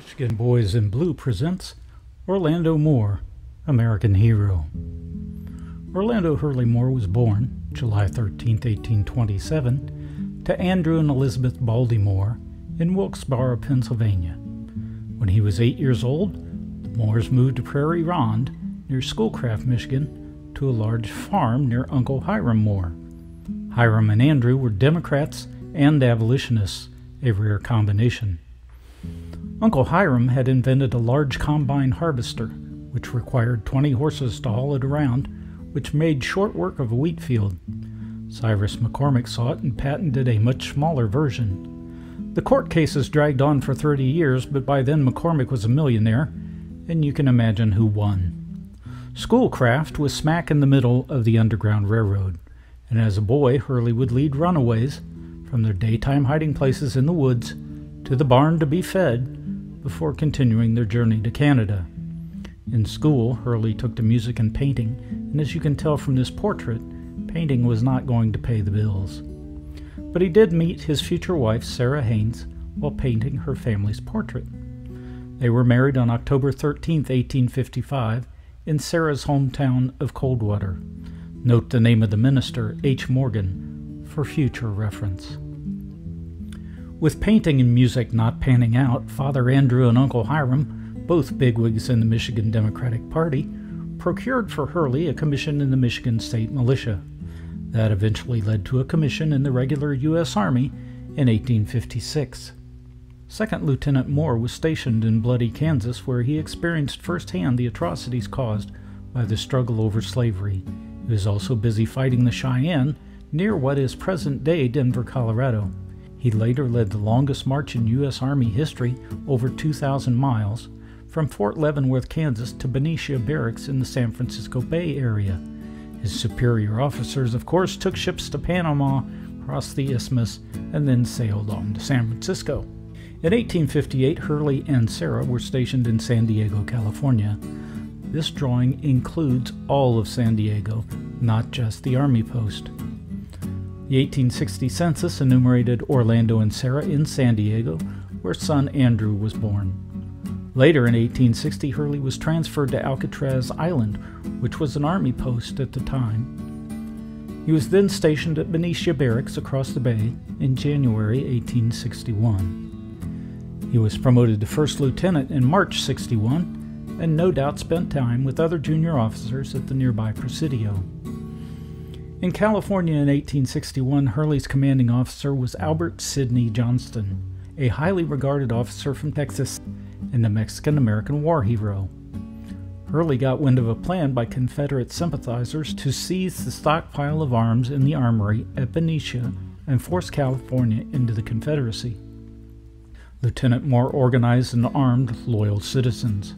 Michigan Boys in Blue presents Orlando Moore, American Hero. Orlando Hurley Moore was born July 13, 1827, to Andrew and Elizabeth Baldy Moore in Wilkes-Barre, Pennsylvania. When he was 8 years old, the Moores moved to Prairie Ronde, near Schoolcraft, Michigan, to a large farm near Uncle Hiram Moore. Hiram and Andrew were Democrats and abolitionists, a rare combination. Uncle Hiram had invented a large combine harvester, which required 20 horses to haul it around, which made short work of a wheat field. Cyrus McCormick saw it and patented a much smaller version. The court cases dragged on for 30 years, but by then McCormick was a millionaire, and you can imagine who won. Schoolcraft was smack in the middle of the Underground Railroad, and as a boy, Hurley would lead runaways from their daytime hiding places in the woods to the barn to be fed, before continuing their journey to Canada. In school, Hurley took to music and painting, and as you can tell from this portrait, painting was not going to pay the bills. But he did meet his future wife, Sarah Haynes, while painting her family's portrait. They were married on October 13, 1855, in Sarah's hometown of Coldwater. Note the name of the minister, H. Morgan, for future reference. With painting and music not panning out, Father Andrew and Uncle Hiram, both bigwigs in the Michigan Democratic Party, procured for Hurley a commission in the Michigan State Militia. That eventually led to a commission in the regular U.S. Army in 1856. Second Lieutenant Moore was stationed in Bloody, Kansas, where he experienced firsthand the atrocities caused by the struggle over slavery. He was also busy fighting the Cheyenne near what is present-day Denver, Colorado. He later led the longest march in U.S. Army history, over 2,000 miles, from Fort Leavenworth, Kansas to Benicia Barracks in the San Francisco Bay Area. His superior officers, of course, took ships to Panama, crossed the Isthmus, and then sailed on to San Francisco. In 1858, Hurley and Sarah were stationed in San Diego, California. This drawing includes all of San Diego, not just the Army post. The 1860 census enumerated Orlando and Sarah in San Diego, where son Andrew was born. Later in 1860, Hurley was transferred to Alcatraz Island, which was an Army post at the time. He was then stationed at Benicia Barracks across the bay in January 1861. He was promoted to first lieutenant in March 61, and no doubt spent time with other junior officers at the nearby Presidio. In California in 1861, Hurley's commanding officer was Albert Sidney Johnston, a highly regarded officer from Texas and a Mexican-American war hero. Hurley got wind of a plan by Confederate sympathizers to seize the stockpile of arms in the armory at Benicia and force California into the Confederacy. Lieutenant Moore organized and armed loyal citizens.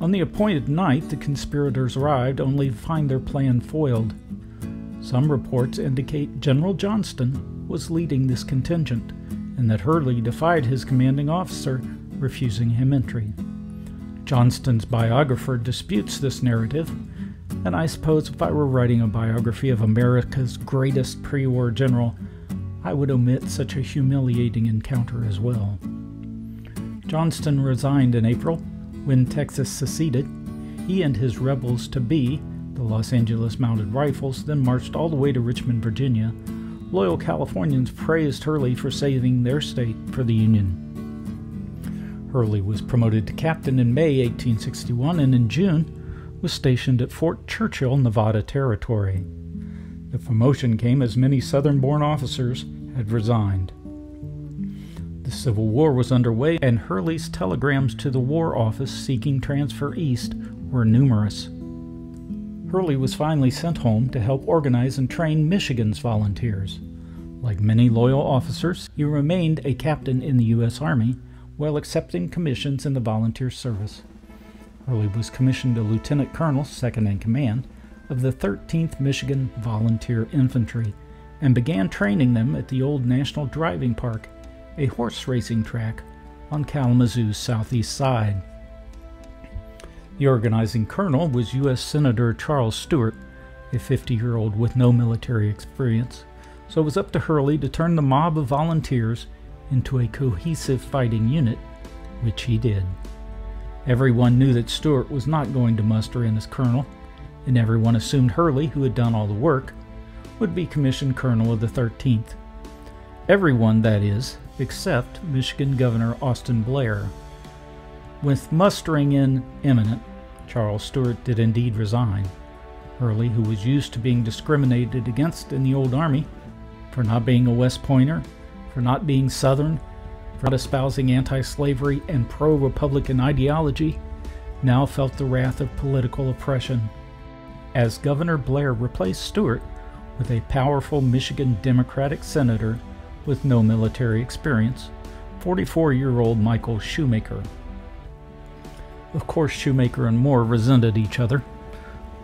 On the appointed night, the conspirators arrived only to find their plan foiled. Some reports indicate General Johnston was leading this contingent, and that Hurley defied his commanding officer, refusing him entry. Johnston's biographer disputes this narrative, and I suppose if I were writing a biography of America's greatest pre-war general, I would omit such a humiliating encounter as well. Johnston resigned in April when Texas seceded. He and his rebels-to-be, the Los Angeles Mounted Rifles, then marched all the way to Richmond, Virginia. Loyal Californians praised Hurley for saving their state for the Union. Hurley was promoted to captain in May 1861 and in June was stationed at Fort Churchill, Nevada Territory. The promotion came as many Southern-born officers had resigned. The Civil War was underway, and Hurley's telegrams to the War Office seeking transfer east were numerous. Hurley was finally sent home to help organize and train Michigan's volunteers. Like many loyal officers, he remained a captain in the U.S. Army while accepting commissions in the volunteer service. Hurley was commissioned a lieutenant colonel, second in command, of the 13th Michigan Volunteer Infantry, and began training them at the old National Driving Park, a horse racing track on Kalamazoo's southeast side. The organizing colonel was U.S. Senator Charles Stewart, a 50-year-old with no military experience, so it was up to Hurley to turn the mob of volunteers into a cohesive fighting unit which he did. Everyone knew that Stuart was not going to muster in as colonel, and everyone assumed Hurley, who had done all the work, would be commissioned colonel of the 13th. Everyone, that is, except Michigan Governor Austin Blair. With mustering in imminent, Charles Stuart did indeed resign. Hurley, who was used to being discriminated against in the old army for not being a West Pointer, for not being Southern, for not espousing anti-slavery and pro-Republican ideology, now felt the wrath of political oppression. As Governor Blair replaced Stuart with a powerful Michigan Democratic senator with no military experience, 44-year-old Michael Shoemaker. Of course, Shoemaker and Moore resented each other.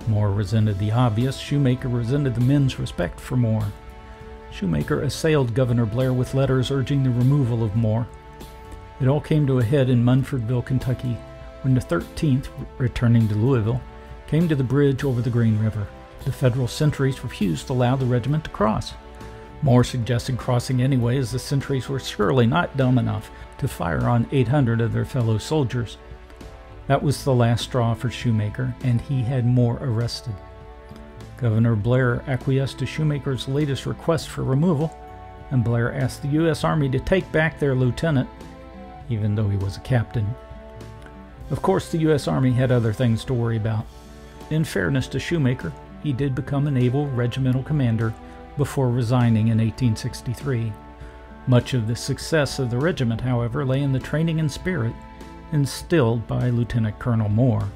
Moore resented the obvious. Shoemaker resented the men's respect for Moore. Shoemaker assailed Governor Blair with letters urging the removal of Moore. It all came to a head in Munfordville, Kentucky, when the 13th, returning to Louisville, came to the bridge over the Green River. The Federal sentries refused to allow the regiment to cross. Moore suggested crossing anyway, as the sentries were surely not dumb enough to fire on 800 of their fellow soldiers. That was the last straw for Shoemaker, and he had Moore arrested. Governor Blair acquiesced to Shoemaker's latest request for removal, and Blair asked the U.S. Army to take back their lieutenant, even though he was a captain. Of course, the U.S. Army had other things to worry about. In fairness to Shoemaker, he did become an able regimental commander before resigning in 1863. Much of the success of the regiment, however, lay in the training and spirit instilled by Lieutenant Colonel Moore.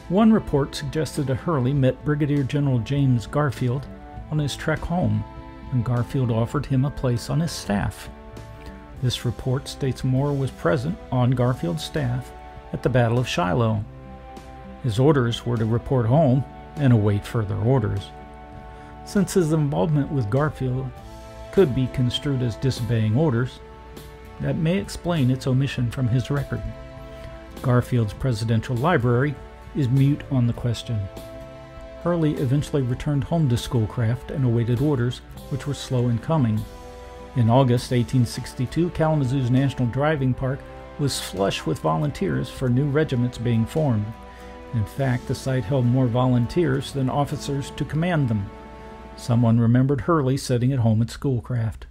One report suggested that Hurley met Brigadier General James Garfield on his trek home, and Garfield offered him a place on his staff. This report states Moore was present on Garfield's staff at the Battle of Shiloh. His orders were to report home and await further orders. Since his involvement with Garfield could be construed as disobeying orders, that may explain its omission from his record. Garfield's presidential library is mute on the question. Hurley eventually returned home to Schoolcraft and awaited orders, which were slow in coming. In August 1862, Kalamazoo's National Driving Park was flush with volunteers for new regiments being formed. In fact, the site held more volunteers than officers to command them. Someone remembered Hurley sitting at home at Schoolcraft.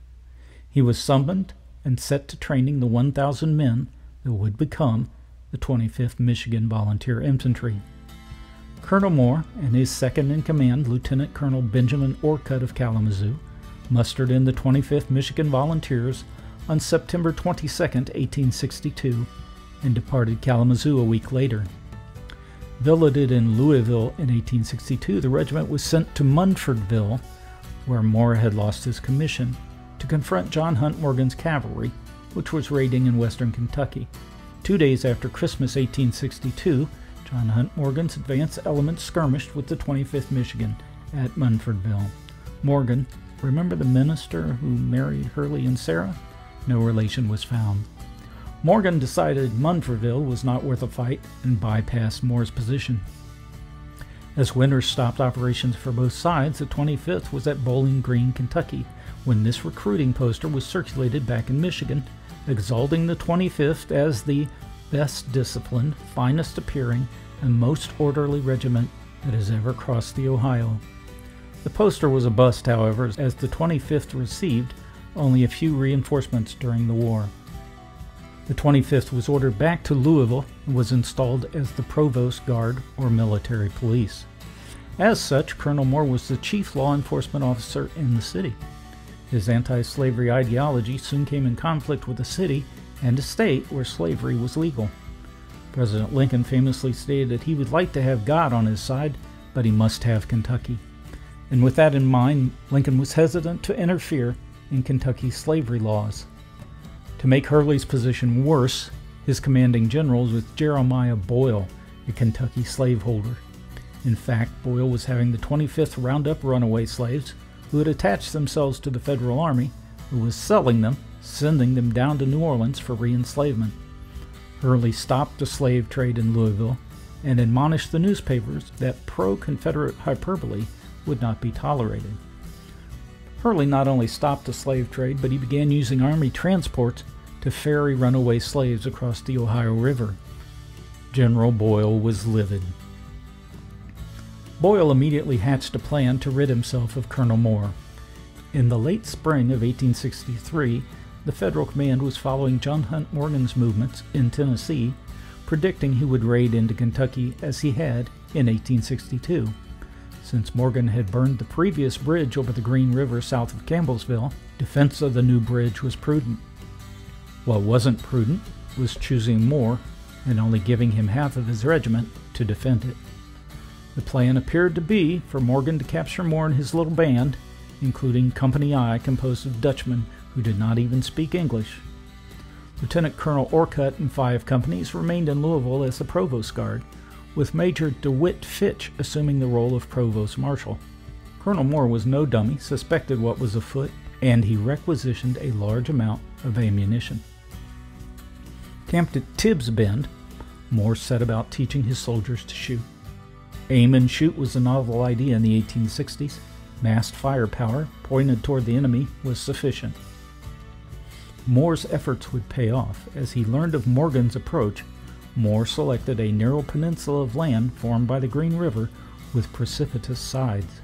He was summoned and set to training the 1,000 men that would become the 25th Michigan Volunteer Infantry. Colonel Moore and his second-in-command, Lieutenant Colonel Benjamin Orcutt of Kalamazoo, mustered in the 25th Michigan Volunteers on September 22, 1862, and departed Kalamazoo a week later. Billeted in Louisville in 1862, the regiment was sent to Munfordville, where Moore had lost his commission, to confront John Hunt Morgan's cavalry, which was raiding in western Kentucky. 2 days after Christmas 1862, John Hunt Morgan's advance elements skirmished with the 25th Michigan at Munfordville. Morgan, remember the minister who married Hurley and Sarah? No relation was found. Morgan decided Munfordville was not worth a fight and bypassed Moore's position. As Winters stopped operations for both sides, the 25th was at Bowling Green, Kentucky, when this recruiting poster was circulated back in Michigan, exalting the 25th as the best disciplined, finest appearing, and most orderly regiment that has ever crossed the Ohio. The poster was a bust, however, as the 25th received only a few reinforcements during the war. The 25th was ordered back to Louisville and was installed as the Provost Guard or military police. As such, Colonel Moore was the chief law enforcement officer in the city. His anti-slavery ideology soon came in conflict with a city and a state where slavery was legal. President Lincoln famously stated that he would like to have God on his side, but he must have Kentucky. And with that in mind, Lincoln was hesitant to interfere in Kentucky's slavery laws. To make Hurley's position worse, his commanding general was Jeremiah Boyle, a Kentucky slaveholder. In fact, Boyle was having the 25th round up runaway slaves who had attached themselves to the Federal Army, who was selling them, sending them down to New Orleans for re-enslavement. Hurley stopped the slave trade in Louisville and admonished the newspapers that pro-Confederate hyperbole would not be tolerated. Hurley not only stopped the slave trade, but he began using Army transports to ferry runaway slaves across the Ohio River. General Boyle was livid. Boyle immediately hatched a plan to rid himself of Colonel Moore. In the late spring of 1863, the Federal command was following John Hunt Morgan's movements in Tennessee, predicting he would raid into Kentucky as he had in 1862. Since Morgan had burned the previous bridge over the Green River south of Campbellsville, defense of the new bridge was prudent. What wasn't prudent was choosing Moore and only giving him half of his regiment to defend it. The plan appeared to be for Morgan to capture Moore and his little band, including Company I, composed of Dutchmen who did not even speak English. Lieutenant Colonel Orcutt and 5 companies remained in Louisville as the provost guard, with Major DeWitt Fitch assuming the role of provost marshal. Colonel Moore was no dummy, suspected what was afoot, and he requisitioned a large amount of ammunition. Camped at Tibbs Bend, Moore set about teaching his soldiers to shoot. Aim and shoot was a novel idea in the 1860s. Massed firepower pointed toward the enemy was sufficient. Moore's efforts would pay off. As he learned of Morgan's approach, Moore selected a narrow peninsula of land formed by the Green River with precipitous sides.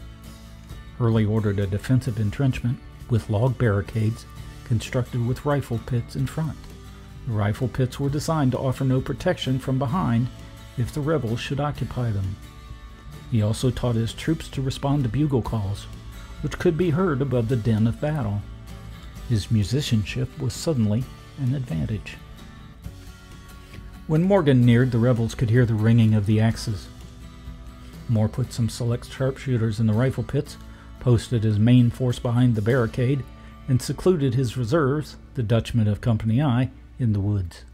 Hurley ordered a defensive entrenchment with log barricades constructed with rifle pits in front. The rifle pits were designed to offer no protection from behind if the rebels should occupy them. He also taught his troops to respond to bugle calls, which could be heard above the din of battle. His musicianship was suddenly an advantage. When Morgan neared, the rebels could hear the ringing of the axes. Moore put some select sharpshooters in the rifle pits, posted his main force behind the barricade, and secluded his reserves, the Dutchmen of Company I, in the woods.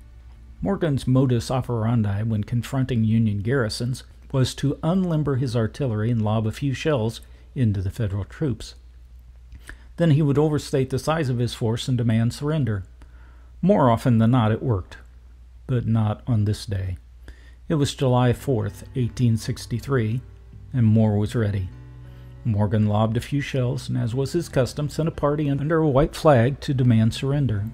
Morgan's modus operandi when confronting Union garrisons was to unlimber his artillery and lob a few shells into the Federal troops. Then he would overstate the size of his force and demand surrender. More often than not it worked, but not on this day. It was July 4th, 1863, and Moore was ready. Morgan lobbed a few shells and, as was his custom, sent a party under a white flag to demand surrender.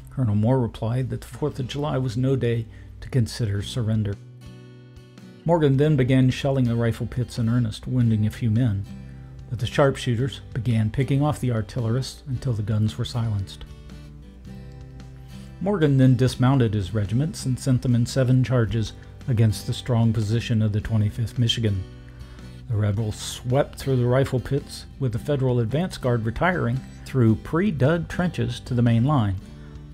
Colonel Moore replied that the 4th of July was no day to consider surrender. Morgan then began shelling the rifle pits in earnest, wounding a few men, but the sharpshooters began picking off the artillerists until the guns were silenced. Morgan then dismounted his regiments and sent them in 7 charges against the strong position of the 25th Michigan. The rebels swept through the rifle pits, with the Federal advance guard retiring through pre-dug trenches to the main line.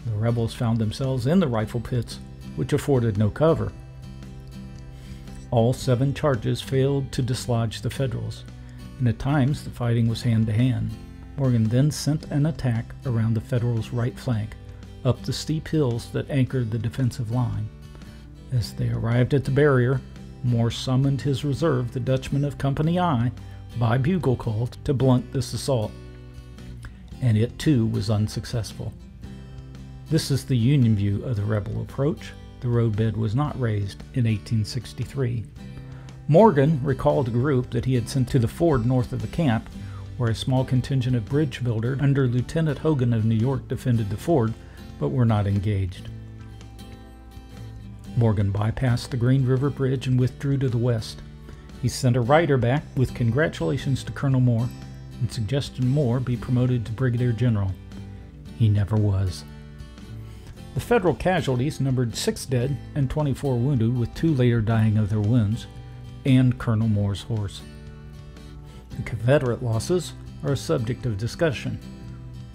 The rebels found themselves in the rifle pits, which afforded no cover. All 7 charges failed to dislodge the Federals, and at times the fighting was hand-to-hand. Morgan then sent an attack around the Federals' right flank, up the steep hills that anchored the defensive line. As they arrived at the barrier, Moore summoned his reserve, the Dutchmen of Company I, by bugle call to blunt this assault, and it too was unsuccessful. This is the Union view of the rebel approach. The roadbed was not raised in 1863. Morgan recalled a group that he had sent to the ford north of the camp, where a small contingent of bridge builders under Lieutenant Hogan of New York defended the ford, but were not engaged. Morgan bypassed the Green River Bridge and withdrew to the west. He sent a rider back with congratulations to Colonel Moore and suggested Moore be promoted to brigadier general. He never was. The Federal casualties numbered 6 dead and 24 wounded, with 2 later dying of their wounds, and Colonel Moore's horse. The Confederate losses are a subject of discussion.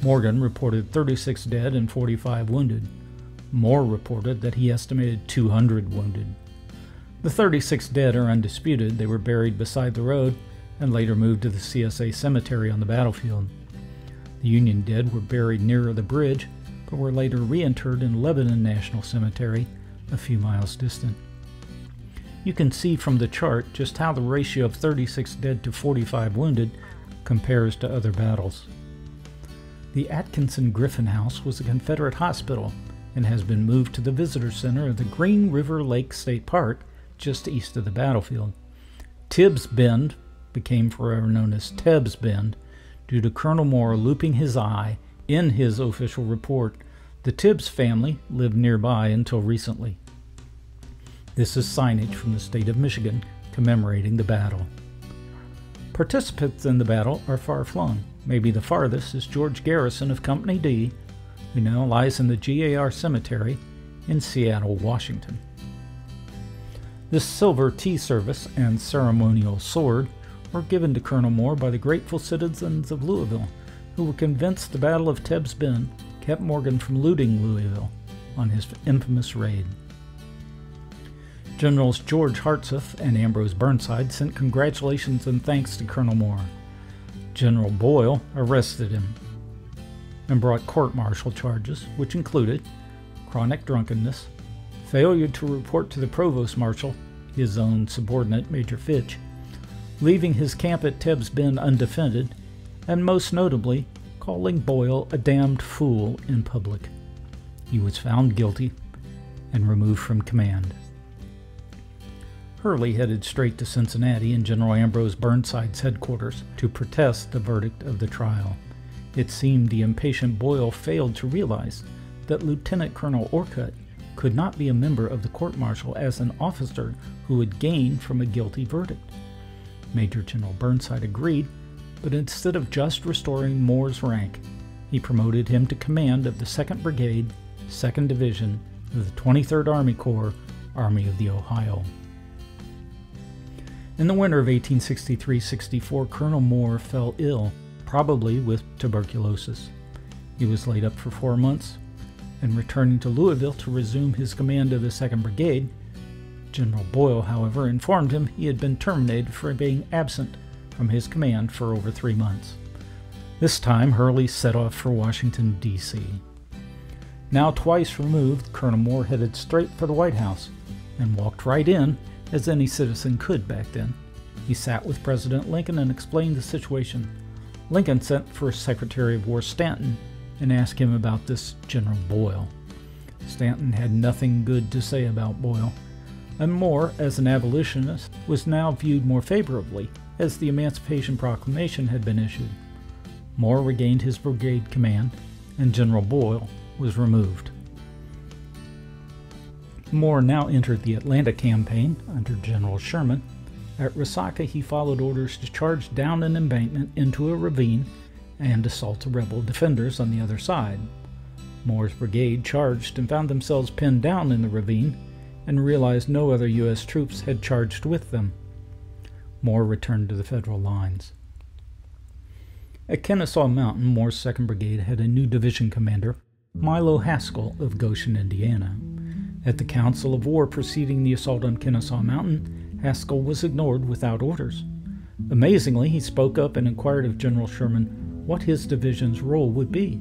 Morgan reported 36 dead and 45 wounded. Moore reported that he estimated 200 wounded. The 36 dead are undisputed. They were buried beside the road and later moved to the CSA cemetery on the battlefield. The Union dead were buried nearer the bridge, but were later reinterred in Lebanon National Cemetery, a few miles distant. You can see from the chart just how the ratio of 36 dead to 45 wounded compares to other battles. The Atkinson Griffin House was a Confederate hospital and has been moved to the visitor center of the Green River Lake State Park just east of the battlefield. Tibbs Bend became forever known as Tebbs Bend due to Colonel Moore looping his eye in his official report The Tibbs family lived nearby until recently. This is signage from the state of Michigan commemorating the battle. Participants in the battle are far-flung. Maybe the farthest is George Garrison of Company D, who now lies in the GAR Cemetery in Seattle, Washington. This silver tea service and ceremonial sword were given to Colonel Moore by the grateful citizens of Louisville, who were convinced the Battle of Tibbs Bend kept Morgan from looting Louisville on his infamous raid. Generals George Hartsuff and Ambrose Burnside sent congratulations and thanks to Colonel Moore. General Boyle arrested him and brought court-martial charges, which included chronic drunkenness, failure to report to the provost marshal, his own subordinate Major Fitch, leaving his camp at Tibbs Bend undefended, and most notably, calling Boyle a damned fool in public. He was found guilty and removed from command. Hurley headed straight to Cincinnati and General Ambrose Burnside's headquarters to protest the verdict of the trial. It seemed the impatient Boyle failed to realize that Lieutenant Colonel Orcutt could not be a member of the court-martial as an officer who would gain from a guilty verdict. Major General Burnside agreed, but instead of just restoring Moore's rank, he promoted him to command of the 2nd Brigade, 2nd Division of the 23rd Army Corps, Army of the Ohio. In the winter of 1863-64, Colonel Moore fell ill, probably with tuberculosis. He was laid up for 4 months, and returning to Louisville to resume his command of the 2nd Brigade. General Boyle, however, informed him he had been terminated for being absent from his command for over 3 months. This time, Hurley set off for Washington, D.C. Now twice removed, Colonel Moore headed straight for the White House and walked right in, as any citizen could back then. He sat with President Lincoln and explained the situation. Lincoln sent for Secretary of War Stanton and asked him about this General Boyle. Stanton had nothing good to say about Boyle, and Moore, as an abolitionist, was now viewed more favorably, as the Emancipation Proclamation had been issued. Moore regained his brigade command, and General Boyle was removed. Moore now entered the Atlanta campaign under General Sherman. At Resaca, he followed orders to charge down an embankment into a ravine and assault the rebel defenders on the other side. Moore's brigade charged and found themselves pinned down in the ravine and realized no other U.S. troops had charged with them. Moore returned to the Federal lines. At Kennesaw Mountain, Moore's 2nd Brigade had a new division commander, Milo Haskell of Goshen, Indiana. At the Council of War preceding the assault on Kennesaw Mountain, Haskell was ignored without orders. Amazingly, he spoke up and inquired of General Sherman what his division's role would be.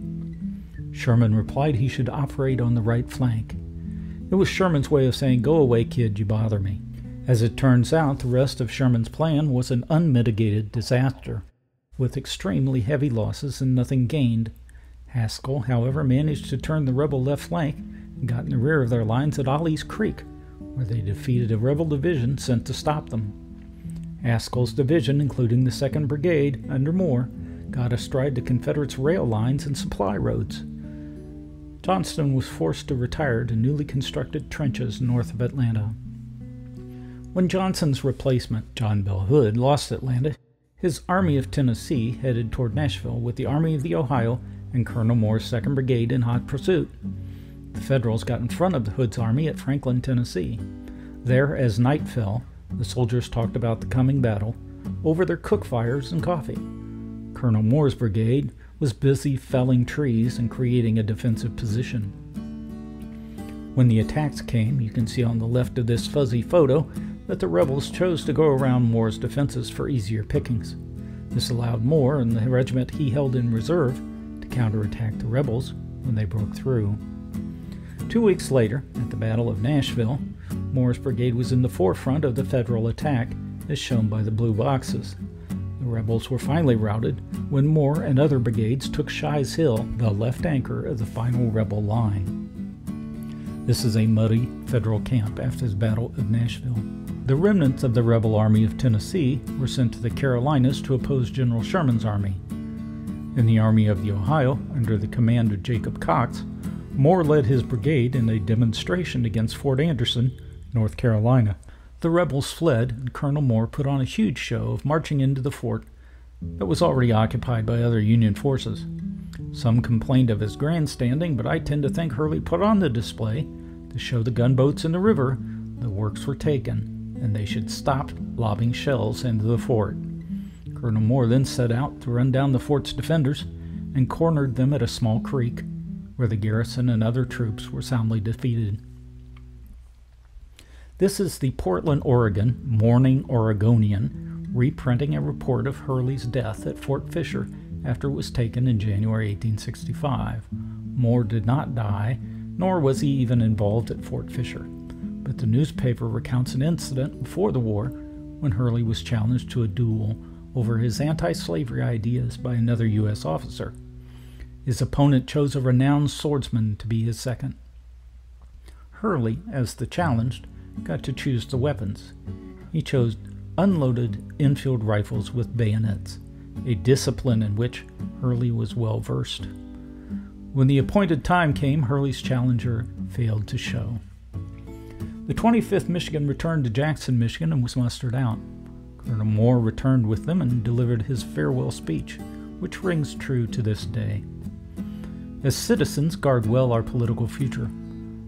Sherman replied he should operate on the right flank. It was Sherman's way of saying, "Go away, kid, you bother me." As it turns out, the rest of Sherman's plan was an unmitigated disaster, with extremely heavy losses and nothing gained. Haskell, however, managed to turn the rebel left flank and got in the rear of their lines at Ollie's Creek, where they defeated a rebel division sent to stop them. Haskell's division, including the 2nd Brigade under Moore, got astride the Confederates' rail lines and supply roads. Johnston was forced to retire to newly constructed trenches north of Atlanta. When Johnson's replacement, John Bell Hood, lost Atlanta, his Army of Tennessee headed toward Nashville with the Army of the Ohio and Colonel Moore's 2nd Brigade in hot pursuit. The Federals got in front of the Hood's army at Franklin, Tennessee. There, as night fell, the soldiers talked about the coming battle over their cook fires and coffee. Colonel Moore's brigade was busy felling trees and creating a defensive position. When the attacks came, you can see on the left of this fuzzy photo that the rebels chose to go around Moore's defenses for easier pickings. This allowed Moore and the regiment he held in reserve to counterattack the rebels when they broke through. 2 weeks later, at the Battle of Nashville, Moore's brigade was in the forefront of the Federal attack, as shown by the blue boxes. The rebels were finally routed when Moore and other brigades took Shies Hill, the left anchor of the final rebel line. This is a muddy Federal camp after the Battle of Nashville. The remnants of the rebel Army of Tennessee were sent to the Carolinas to oppose General Sherman's army. In the Army of the Ohio, under the command of Jacob Cox, Moore led his brigade in a demonstration against Fort Anderson, North Carolina. The rebels fled, and Colonel Moore put on a huge show of marching into the fort that was already occupied by other Union forces. Some complained of his grandstanding, but I tend to think Hurley put on the display to show the gunboats in the river the works were taken, and they should stop lobbing shells into the fort. Colonel Moore then set out to run down the fort's defenders and cornered them at a small creek, where the garrison and other troops were soundly defeated. This is the Portland, Oregon Morning Oregonian reprinting a report of Hurley's death at Fort Fisher after it was taken in January 1865. Moore did not die, nor was he even involved at Fort Fisher, but the newspaper recounts an incident before the war when Hurley was challenged to a duel over his anti-slavery ideas by another U.S. officer. His opponent chose a renowned swordsman to be his second. Hurley, as the challenged, got to choose the weapons. He chose unloaded Enfield rifles with bayonets, a discipline in which Hurley was well versed. When the appointed time came, Hurley's challenger failed to show. The 25th Michigan returned to Jackson, Michigan, and was mustered out. Colonel Moore returned with them and delivered his farewell speech, which rings true to this day. As citizens, guard well our political future.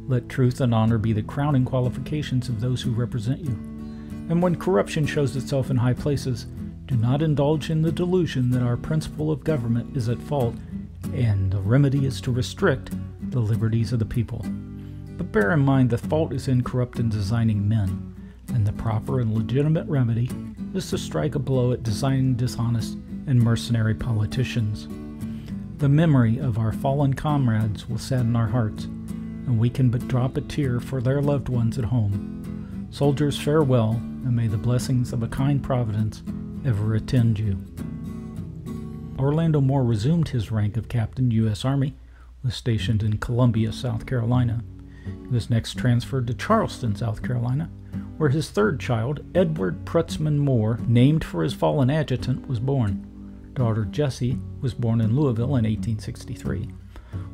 Let truth and honor be the crowning qualifications of those who represent you. And when corruption shows itself in high places, do not indulge in the delusion that our principle of government is at fault and the remedy is to restrict the liberties of the people. But bear in mind the fault is in corrupt and designing men, and the proper and legitimate remedy is to strike a blow at designing dishonest and mercenary politicians. The memory of our fallen comrades will sadden our hearts, and we can but drop a tear for their loved ones at home. Soldiers, farewell, and may the blessings of a kind providence ever attend you. Orlando Moore resumed his rank of captain, U.S. Army, was stationed in Columbia, South Carolina. He was next transferred to Charleston, South Carolina, where his third child, Edward Prutzman Moore, named for his fallen adjutant, was born. Daughter Jessie was born in Louisville in 1863.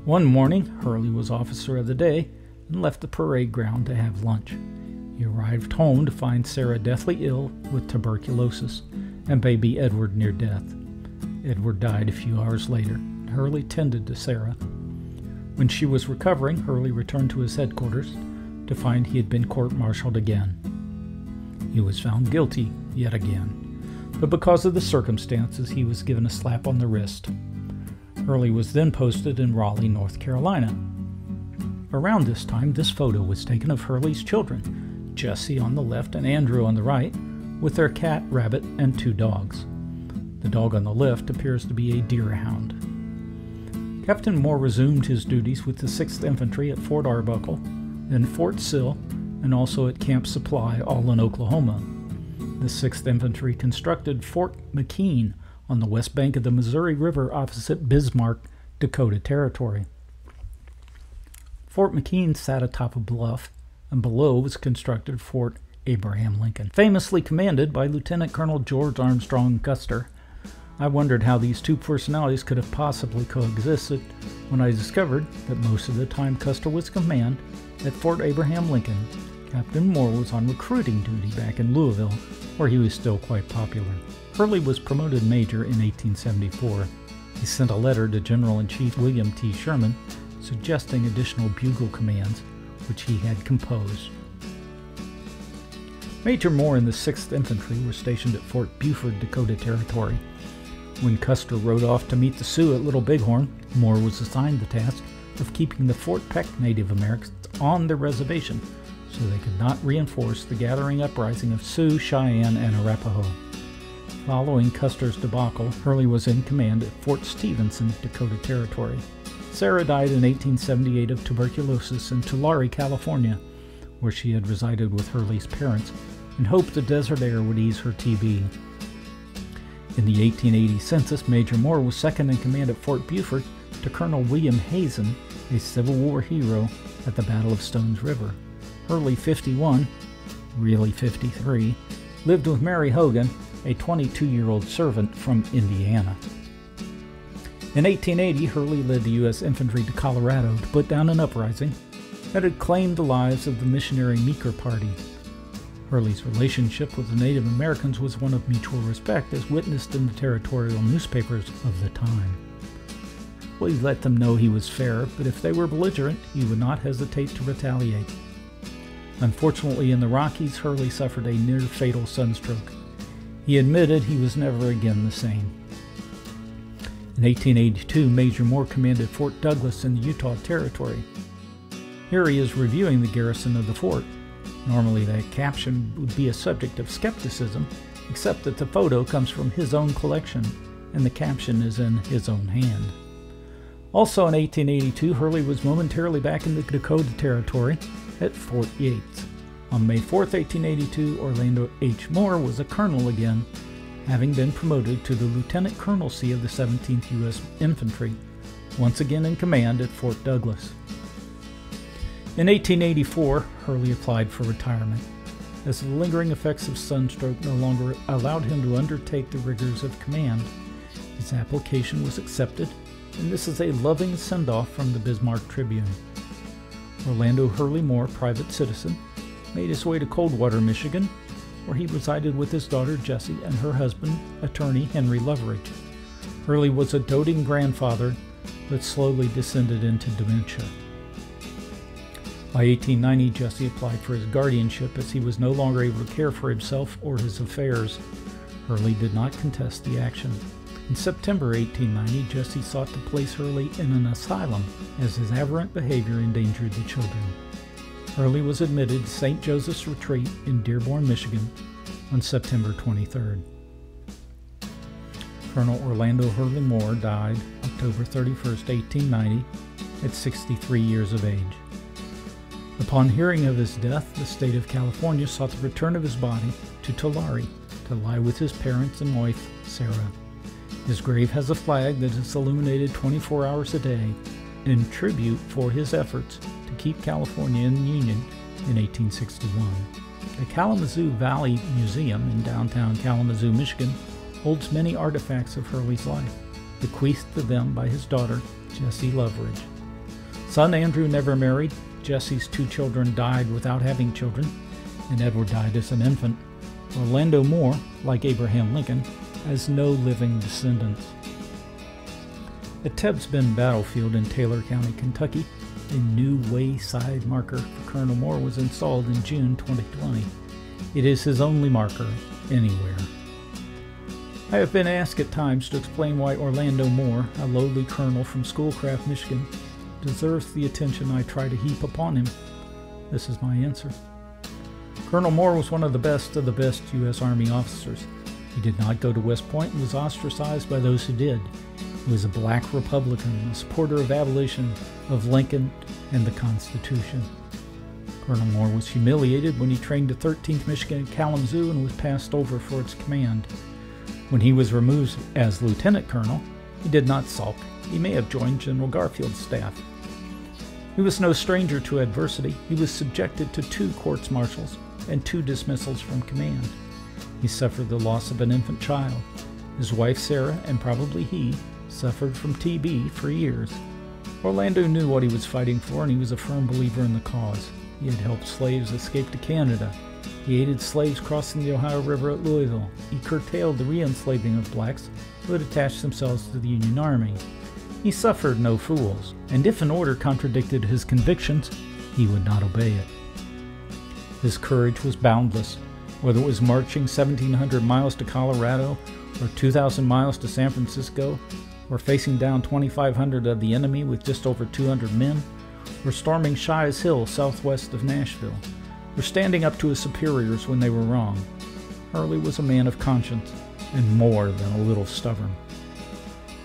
One morning, Hurley was officer of the day and left the parade ground to have lunch. He arrived home to find Sarah deathly ill with tuberculosis and baby Edward near death. Edward died a few hours later. Hurley tended to Sarah. When she was recovering, Hurley returned to his headquarters to find he had been court-martialed again. He was found guilty yet again, but because of the circumstances, he was given a slap on the wrist. Hurley was then posted in Raleigh, North Carolina. Around this time, this photo was taken of Hurley's children, Jessie on the left and Andrew on the right, with their cat, rabbit, and 2 dogs. The dog on the left appears to be a deerhound. Captain Moore resumed his duties with the 6th Infantry at Fort Arbuckle, then Fort Sill, and also at Camp Supply, all in Oklahoma. The 6th Infantry constructed Fort McKean on the west bank of the Missouri River opposite Bismarck, Dakota Territory. Fort McKean sat atop a bluff, and below was constructed Fort Abraham Lincoln, famously commanded by Lieutenant Colonel George Armstrong Custer. I wondered how these two personalities could have possibly coexisted when I discovered that most of the time Custer was in command at Fort Abraham Lincoln, Captain Moore was on recruiting duty back in Louisville, where he was still quite popular. Hurley was promoted major in 1874. He sent a letter to General-in-Chief William T. Sherman suggesting additional bugle commands, which he had composed. Major Moore and the 6th Infantry were stationed at Fort Buford, Dakota Territory. When Custer rode off to meet the Sioux at Little Bighorn, Moore was assigned the task of keeping the Fort Peck Native Americans on their reservation so they could not reinforce the gathering uprising of Sioux, Cheyenne, and Arapaho. Following Custer's debacle, Hurley was in command at Fort Stevenson, Dakota Territory. Sarah died in 1878 of tuberculosis in Tulare, California, where she had resided with Hurley's parents and hoped the desert air would ease her TB. In the 1880 census, Major Moore was second in command at Fort Buford to Colonel William Hazen, a Civil War hero at the Battle of Stones River. Hurley, 51, really 53, lived with Mary Hogan, a 22-year-old servant from Indiana. In 1880, Hurley led the U.S. infantry to Colorado to put down an uprising that had claimed the lives of the missionary Meeker Party. Hurley's relationship with the Native Americans was one of mutual respect, as witnessed in the territorial newspapers of the time. Hurley let them know he was fair, but if they were belligerent, he would not hesitate to retaliate. Unfortunately, in the Rockies, Hurley suffered a near-fatal sunstroke. He admitted he was never again the same. In 1882, Major Moore commanded Fort Douglas in the Utah Territory. Here he is reviewing the garrison of the fort. Normally that caption would be a subject of skepticism, except that the photo comes from his own collection, and the caption is in his own hand. Also in 1882, Hurley was momentarily back in the Dakota Territory at Fort Yates. On May 4, 1882, Orlando H. Moore was a colonel again, having been promoted to the lieutenant colonelcy of the 17th U.S. Infantry, once again in command at Fort Douglas. In 1884, Hurley applied for retirement, as the lingering effects of sunstroke no longer allowed him to undertake the rigors of command. His application was accepted, and this is a loving send-off from the Bismarck Tribune. Orlando Hurley Moore, private citizen, made his way to Coldwater, Michigan, where he resided with his daughter Jessie and her husband, attorney Henry Loveridge. Hurley was a doting grandfather, but slowly descended into dementia. By 1890, Jessie applied for his guardianship as he was no longer able to care for himself or his affairs. Hurley did not contest the action. In September 1890, Jessie sought to place Hurley in an asylum as his aberrant behavior endangered the children. Hurley was admitted to St. Joseph's Retreat in Dearborn, Michigan on September 23rd. Colonel Orlando Hurley Moore died October 31, 1890, at 63 years of age. Upon hearing of his death, the state of California sought the return of his body to Tulare to lie with his parents and wife, Sarah. His grave has a flag that is illuminated 24 hours a day in tribute for his efforts to keep California in the Union in 1861. The Kalamazoo Valley Museum in downtown Kalamazoo, Michigan, holds many artifacts of Hurley's life, bequeathed to them by his daughter, Jessie Loveridge. Son Andrew never married. Jessie's 2 children died without having children, and Edward died as an infant. Orlando Moore, like Abraham Lincoln, has no living descendants. At Tebbs Bend Battlefield in Taylor County, Kentucky, a new wayside marker for Colonel Moore was installed in June 2020. It is his only marker anywhere. I have been asked at times to explain why Orlando Moore, a lowly colonel from Schoolcraft, Michigan, deserves the attention I try to heap upon him. This is my answer. Colonel Moore was one of the best U.S. Army officers. He did not go to West Point and was ostracized by those who did. He was a black Republican, a supporter of abolition, of Lincoln, and the Constitution. Colonel Moore was humiliated when he trained the 13th Michigan at Kalamazoo and was passed over for its command. When he was removed as lieutenant colonel, he did not sulk. He may have joined General Garfield's staff. He was no stranger to adversity. He was subjected to 2 courts-martials and 2 dismissals from command. He suffered the loss of an infant child. His wife Sarah, and probably he, suffered from TB for years. Orlando knew what he was fighting for, and he was a firm believer in the cause. He had helped slaves escape to Canada. He aided slaves crossing the Ohio River at Louisville. He curtailed the re-enslaving of blacks who had attached themselves to the Union Army. He suffered no fools, and if an order contradicted his convictions, he would not obey it. His courage was boundless, whether it was marching 1,700 miles to Colorado, or 2,000 miles to San Francisco, or facing down 2,500 of the enemy with just over 200 men, or storming Shies Hill southwest of Nashville, or standing up to his superiors when they were wrong. Hurley was a man of conscience, and more than a little stubborn.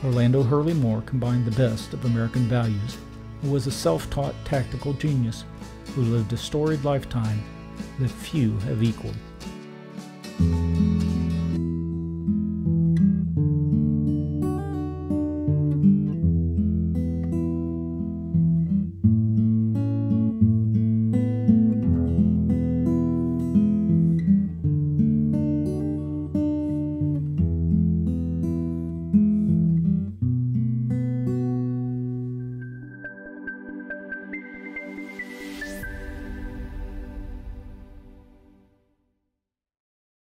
Orlando Hurley Moore combined the best of American values and was a self-taught tactical genius who lived a storied lifetime that few have equaled.